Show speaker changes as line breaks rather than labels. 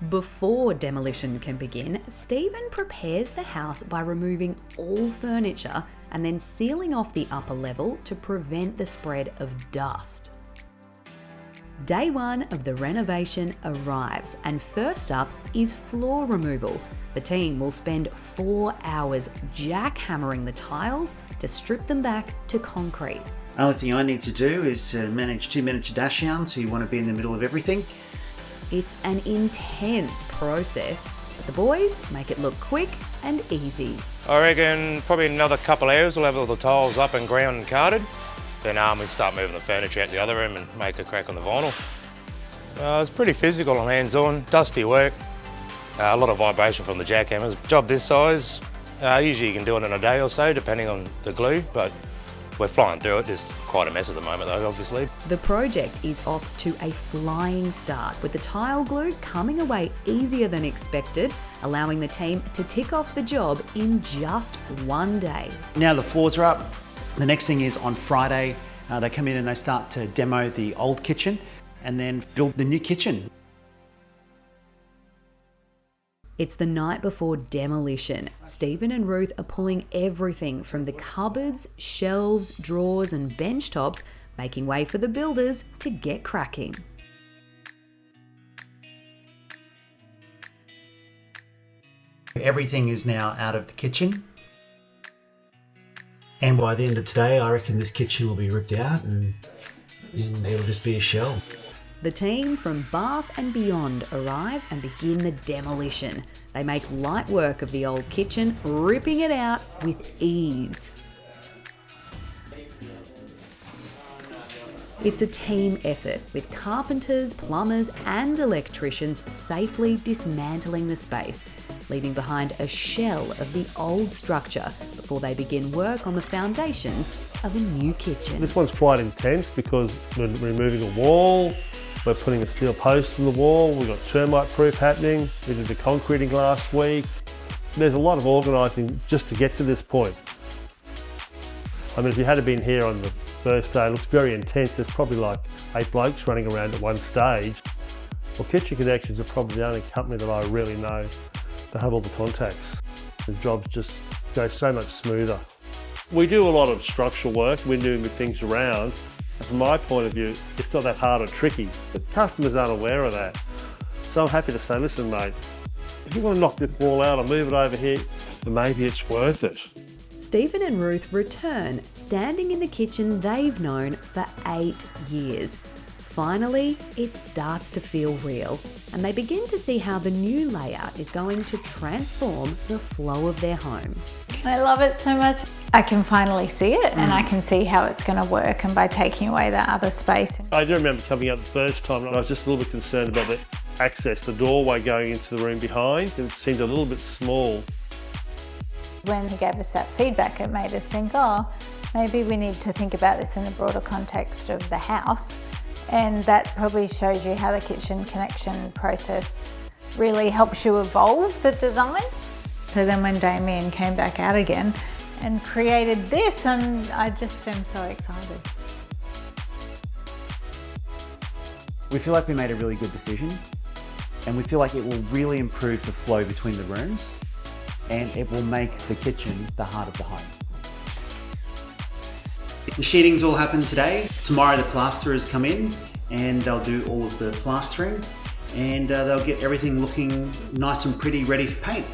Before demolition can begin, Stephen prepares the house by removing all furniture and then sealing off the upper level to prevent the spread of dust. Day one of the renovation arrives, and first up is floor removal. The team will spend 4 hours jackhammering the tiles to strip them back to concrete.
Only thing I need to do is manage 2 miniature dash hounds who want to be in the middle of everything.
It's an intense process, but the boys make it look quick and easy.
I reckon probably another couple of hours we'll have all the tiles up and ground and carted. Then we start moving the furniture out the other room and make a crack on the vinyl. It's pretty physical and hands-on, dusty work. A lot of vibration from the jackhammers. Job this size, usually you can do it in a day or so depending on the glue, but we're flying through it. There's quite a mess at the moment though, obviously.
The project is off to a flying start, with the tile glue coming away easier than expected, allowing the team to tick off the job in just one day.
Now the floors are up. The next thing is on Friday, they come in and they start to demo the old kitchen and then build the new kitchen.
It's the night before demolition. Stephen and Ruth are pulling everything from the cupboards, shelves, drawers and bench tops, making way for the builders to get cracking.
Everything is now out of the kitchen. And by the end of today, I reckon this kitchen will be ripped out and it'll just be a shell.
The team from Bath and beyond arrive and begin the demolition. They make light work of the old kitchen, ripping it out with ease. It's a team effort, with carpenters, plumbers and electricians safely dismantling the space, leaving behind a shell of the old structure before they begin work on the foundations of a new kitchen.
This one's quite intense because we're removing a wall, we're putting a steel post in the wall, we've got termite proof happening, we did the concreting last week. There's a lot of organising just to get to this point. I mean, if you had been here on the first day, it looks very intense. There's probably like 8 blokes running around at one stage. Well, Kitchen Connections are probably the only company that I really know to have all the contacts. The jobs just go so much smoother. We do a lot of structural work, we're moving things around. And from my point of view, it's not that hard or tricky, but customers aren't aware of that. So I'm happy to say, listen mate, if you want to knock this wall out or move it over here, then maybe it's worth it.
Stephen and Ruth return, standing in the kitchen they've known for 8 years. Finally, it starts to feel real, and they begin to see how the new layout is going to transform the flow of their home.
I love it so much. I can finally see it and I can see how it's going to work, and by taking away that other space.
I do remember coming out the first time and I was just a little bit concerned about the access, the doorway going into the room behind. It seemed a little bit small.
When he gave us that feedback, it made us think, oh, maybe we need to think about this in the broader context of the house. And that probably shows you how the kitchen connection process really helps you evolve the design. So then when Damien came back out again and created this, I just am so excited.
We feel like we made a really good decision, and we feel like it will really improve the flow between the rooms, and it will make the kitchen the heart of the home. The sheeting's all happened today. Tomorrow the plasterers come in and they'll do all of the plastering, and they'll get everything looking nice and pretty, ready for paint.